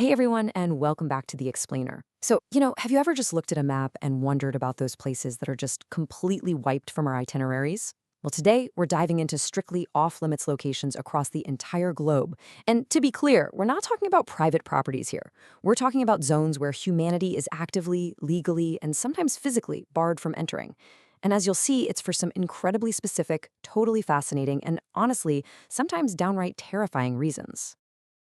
Hey everyone, and welcome back to The Explainer. Have you ever just looked at a map and wondered about those places that are just completely wiped from our itineraries? Well, today we're diving into strictly off-limits locations across the entire globe. And to be clear, we're not talking about private properties here. We're talking about zones where humanity is actively, legally, and sometimes physically barred from entering. And as you'll see, it's for some incredibly specific, totally fascinating, and honestly, sometimes downright terrifying reasons.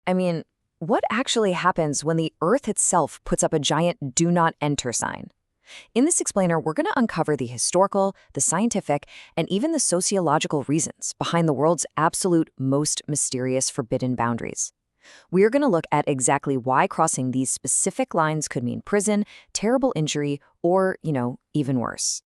I mean, what actually happens when the Earth itself puts up a giant "Do Not Enter" sign? In this explainer, we're going to uncover the historical, the scientific, and even the sociological reasons behind the world's absolute most mysterious forbidden boundaries. We're going to look at exactly why crossing these specific lines could mean prison, terrible injury, or, even worse.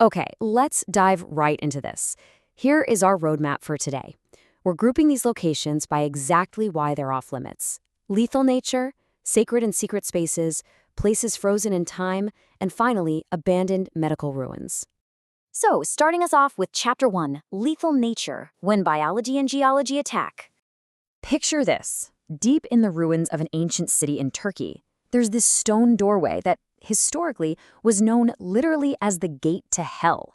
Okay, let's dive right into this. Here is our roadmap for today. We're grouping these locations by exactly why they're off limits. Lethal nature, sacred and secret spaces, places frozen in time, and finally, abandoned medical ruins. So, starting us off with Chapter 1, Lethal Nature, When Biology and Geology Attack. Picture this. Deep in the ruins of an ancient city in Turkey, there's this stone doorway that, historically, was known literally as the gate to hell.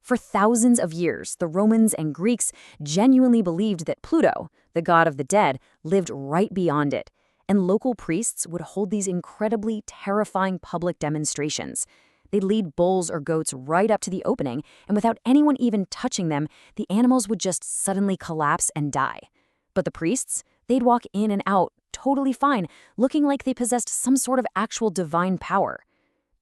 For thousands of years, the Romans and Greeks genuinely believed that Pluto, the god of the dead, lived right beyond it, and local priests would hold these incredibly terrifying public demonstrations. They'd lead bulls or goats right up to the opening, and without anyone even touching them, the animals would just suddenly collapse and die. But the priests, they'd walk in and out, totally fine, looking like they possessed some sort of actual divine power.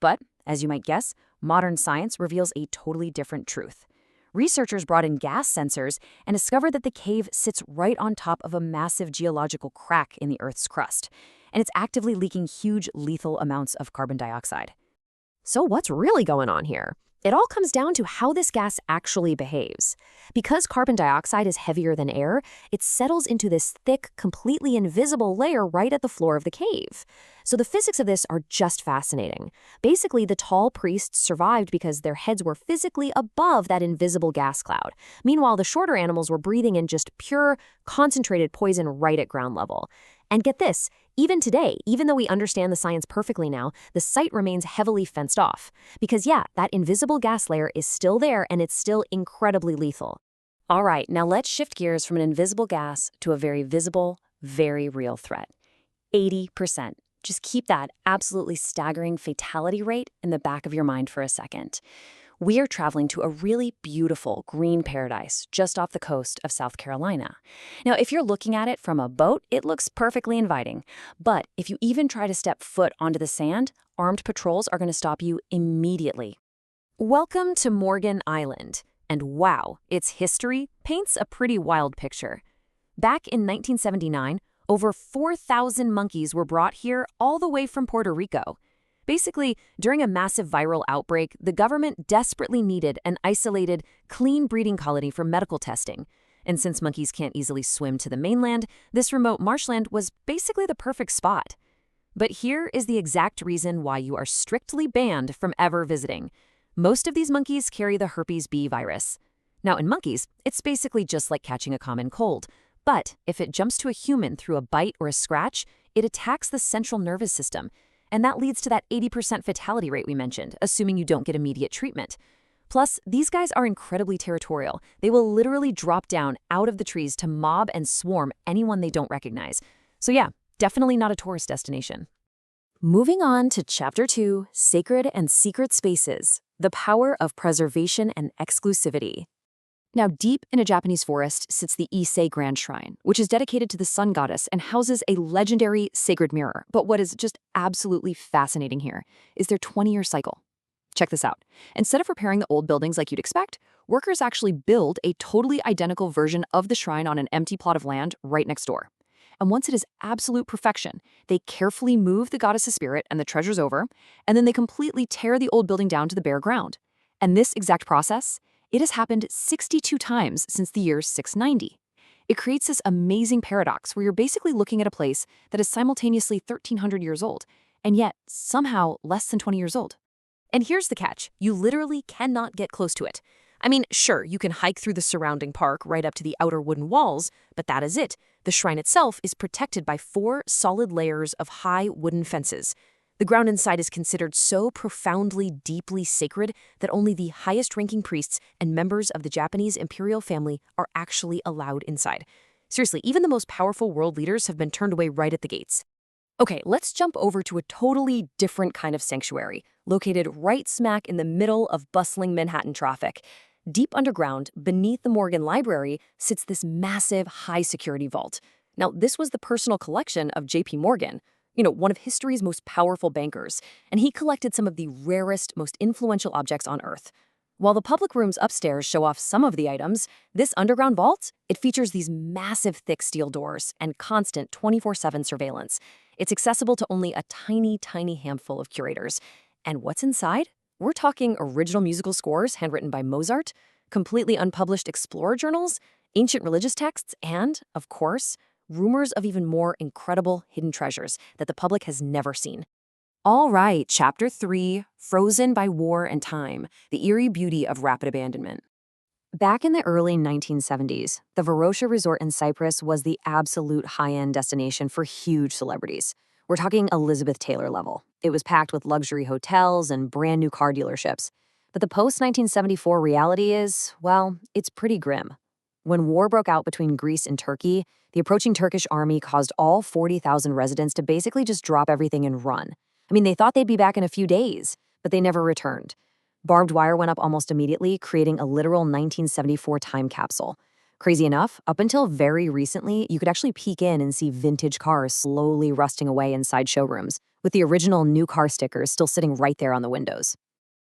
But, as you might guess, modern science reveals a totally different truth. Researchers brought in gas sensors and discovered that the cave sits right on top of a massive geological crack in the Earth's crust, and it's actively leaking huge lethal amounts of carbon dioxide. So what's really going on here? It all comes down to how this gas actually behaves. Because carbon dioxide is heavier than air, it settles into this thick, completely invisible layer right at the floor of the cave. So the physics of this are just fascinating. Basically, the tall priests survived because their heads were physically above that invisible gas cloud. Meanwhile, the shorter animals were breathing in just pure, concentrated poison right at ground level. And get this, even today, even though we understand the science perfectly now, the site remains heavily fenced off. Because that invisible gas layer is still there and it's still incredibly lethal. All right, now let's shift gears from an invisible gas to a very visible, very real threat. 80%. Just keep that absolutely staggering fatality rate in the back of your mind for a second. We are traveling to a really beautiful green paradise just off the coast of South Carolina. Now, if you're looking at it from a boat, it looks perfectly inviting. But if you even try to step foot onto the sand, armed patrols are going to stop you immediately. Welcome to Morgan Island. And wow, its history paints a pretty wild picture. Back in 1979, over 4,000 monkeys were brought here all the way from Puerto Rico. Basically, during a massive viral outbreak, the government desperately needed an isolated, clean breeding colony for medical testing. And since monkeys can't easily swim to the mainland, this remote marshland was basically the perfect spot. But here is the exact reason why you are strictly banned from ever visiting. Most of these monkeys carry the herpes B virus. Now, in monkeys, it's basically just like catching a common cold. But if it jumps to a human through a bite or a scratch, it attacks the central nervous system. And that leads to that 80% fatality rate we mentioned, assuming you don't get immediate treatment. Plus, these guys are incredibly territorial. They will literally drop down out of the trees to mob and swarm anyone they don't recognize. So definitely not a tourist destination. Moving on to Chapter 2, Sacred and Secret Spaces, the Power of Preservation and Exclusivity. Now, deep in a Japanese forest sits the Issei Grand Shrine, which is dedicated to the sun goddess and houses a legendary sacred mirror. But what is just absolutely fascinating here is their 20-year cycle. Check this out. Instead of repairing the old buildings like you'd expect, workers actually build a totally identical version of the shrine on an empty plot of land right next door. And once it is absolute perfection, they carefully move the goddess's spirit and the treasures over, and then they completely tear the old building down to the bare ground. And this exact process, it has happened 62 times since the year 690. It creates this amazing paradox where you're basically looking at a place that is simultaneously 1,300 years old, and yet somehow less than 20 years old. And here's the catch. You literally cannot get close to it. I mean, sure, you can hike through the surrounding park right up to the outer wooden walls, but that is it. The shrine itself is protected by 4 solid layers of high wooden fences. The ground inside is considered so profoundly, deeply sacred that only the highest-ranking priests and members of the Japanese imperial family are actually allowed inside. Seriously, even the most powerful world leaders have been turned away right at the gates. Okay, let's jump over to a totally different kind of sanctuary, located right smack in the middle of bustling Manhattan traffic. Deep underground, beneath the Morgan Library, sits this massive, high-security vault. Now, this was the personal collection of J.P. Morgan, one of history's most powerful bankers, and he collected some of the rarest, most influential objects on Earth. While the public rooms upstairs show off some of the items, this underground vault, it features these massive thick steel doors and constant 24/7 surveillance. It's accessible to only a tiny, tiny handful of curators. And what's inside? We're talking original musical scores handwritten by Mozart, completely unpublished explorer journals, ancient religious texts, and, of course, rumors of even more incredible hidden treasures that the public has never seen. All right, Chapter 3, Frozen by War and Time, the eerie beauty of rapid abandonment. Back in the early 1970s, the Varosha resort in Cyprus was the absolute high-end destination for huge celebrities. We're talking Elizabeth Taylor level. It was packed with luxury hotels and brand-new car dealerships. But the post-1974 reality is, well, it's pretty grim. When war broke out between Greece and Turkey, the approaching Turkish army caused all 40,000 residents to basically just drop everything and run. I mean, they thought they'd be back in a few days, but they never returned. Barbed wire went up almost immediately, creating a literal 1974 time capsule. Crazy enough, up until very recently, you could actually peek in and see vintage cars slowly rusting away inside showrooms, with the original new car stickers still sitting right there on the windows.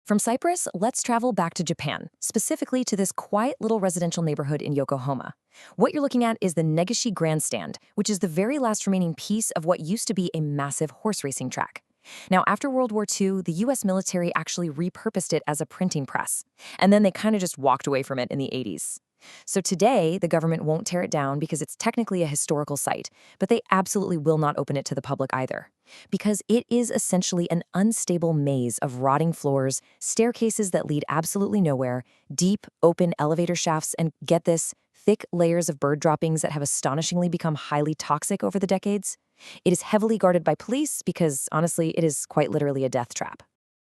From Cyprus, let's travel back to Japan, specifically to this quiet little residential neighborhood in Yokohama. What you're looking at is the Negishi Grandstand, which is the very last remaining piece of what used to be a massive horse racing track. Now, after World War II, the U.S. military actually repurposed it as a printing press, and then they kind of just walked away from it in the 80s. So today, the government won't tear it down because it's technically a historical site, but they absolutely will not open it to the public either, because it is essentially an unstable maze of rotting floors, staircases that lead absolutely nowhere, deep, open elevator shafts, and get this, thick layers of bird droppings that have astonishingly become highly toxic over the decades. It is heavily guarded by police because, honestly, it is quite literally a death trap.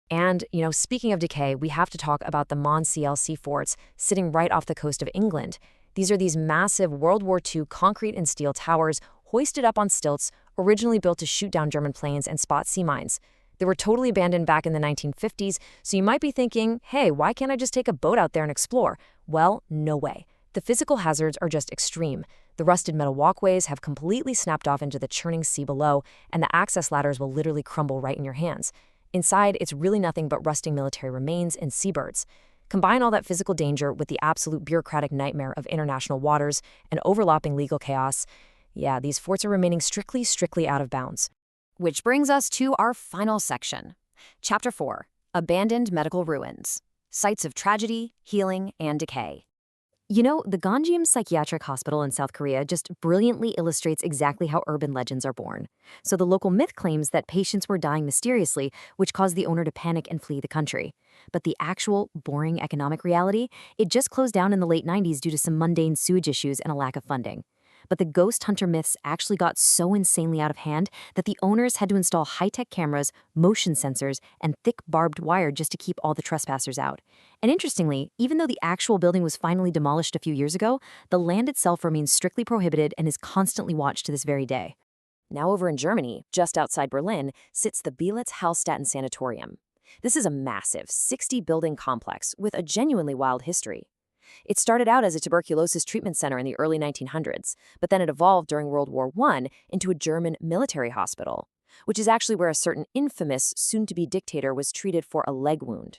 And, speaking of decay, we have to talk about the Mont CLC forts sitting right off the coast of England. These are these massive World War II concrete and steel towers hoisted up on stilts, originally built to shoot down German planes and spot sea mines. They were totally abandoned back in the 1950s, so you might be thinking, hey, why can't I just take a boat out there and explore? Well, no way. The physical hazards are just extreme. The rusted metal walkways have completely snapped off into the churning sea below, and the access ladders will literally crumble right in your hands. Inside, it's really nothing but rusting military remains and seabirds. Combine all that physical danger with the absolute bureaucratic nightmare of international waters and overlapping legal chaos. Yeah, these forts are remaining strictly out of bounds. Which brings us to our final section. Chapter 4, Abandoned Medical Ruins. Sites of Tragedy, Healing, and Decay. The Ganjim Psychiatric Hospital in South Korea just brilliantly illustrates exactly how urban legends are born. So the local myth claims that patients were dying mysteriously, which caused the owner to panic and flee the country. But the actual, boring economic reality, it just closed down in the late 90s due to some mundane sewage issues and a lack of funding. But the ghost hunter myths actually got so insanely out of hand that the owners had to install high-tech cameras, motion sensors, and thick barbed wire just to keep all the trespassers out. And interestingly, even though the actual building was finally demolished a few years ago, the land itself remains strictly prohibited and is constantly watched to this very day. Now over in Germany, just outside Berlin, sits the Belitz-Hallstatten Sanatorium. This is a massive 60-building complex with a genuinely wild history. It started out as a tuberculosis treatment center in the early 1900s, but then it evolved during World War I into a German military hospital, which is actually where a certain infamous soon-to-be dictator was treated for a leg wound.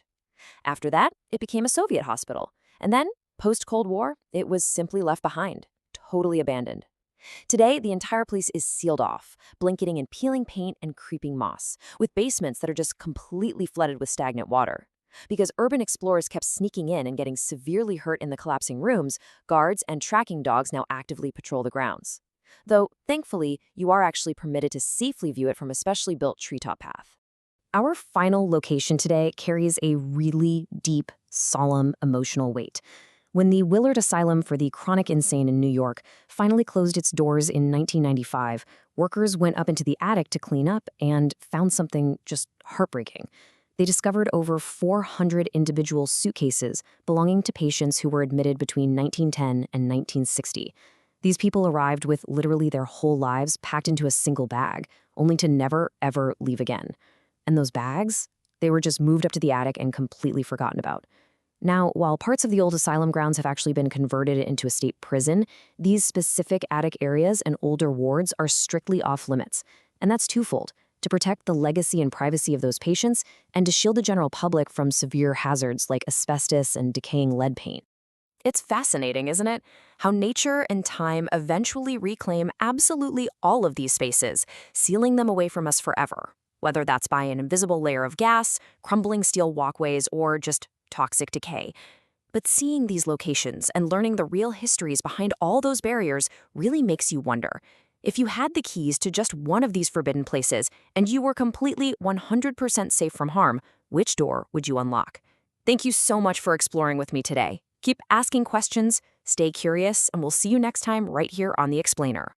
After that, it became a Soviet hospital, and then, post-Cold War, it was simply left behind, totally abandoned. Today, the entire place is sealed off, blanketing in peeling paint and creeping moss, with basements that are just completely flooded with stagnant water. Because urban explorers kept sneaking in and getting severely hurt in the collapsing rooms, guards and tracking dogs now actively patrol the grounds. Though, thankfully, you are actually permitted to safely view it from a specially built treetop path. Our final location today carries a really deep, solemn, emotional weight. When the Willard Asylum for the Chronic Insane in New York finally closed its doors in 1995, workers went up into the attic to clean up and found something just heartbreaking. They discovered over 400 individual suitcases belonging to patients who were admitted between 1910 and 1960. These people arrived with literally their whole lives packed into a single bag, only to never, ever leave again. And those bags? They were just moved up to the attic and completely forgotten about. Now, while parts of the old asylum grounds have actually been converted into a state prison, these specific attic areas and older wards are strictly off limits. And that's twofold: to protect the legacy and privacy of those patients, and to shield the general public from severe hazards like asbestos and decaying lead paint. It's fascinating, isn't it? How nature and time eventually reclaim absolutely all of these spaces, sealing them away from us forever. Whether that's by an invisible layer of gas, crumbling steel walkways, or just toxic decay. But seeing these locations and learning the real histories behind all those barriers really makes you wonder. If you had the keys to just one of these forbidden places and you were completely 100% safe from harm, which door would you unlock? Thank you so much for exploring with me today. Keep asking questions, stay curious, and we'll see you next time right here on The Explainer.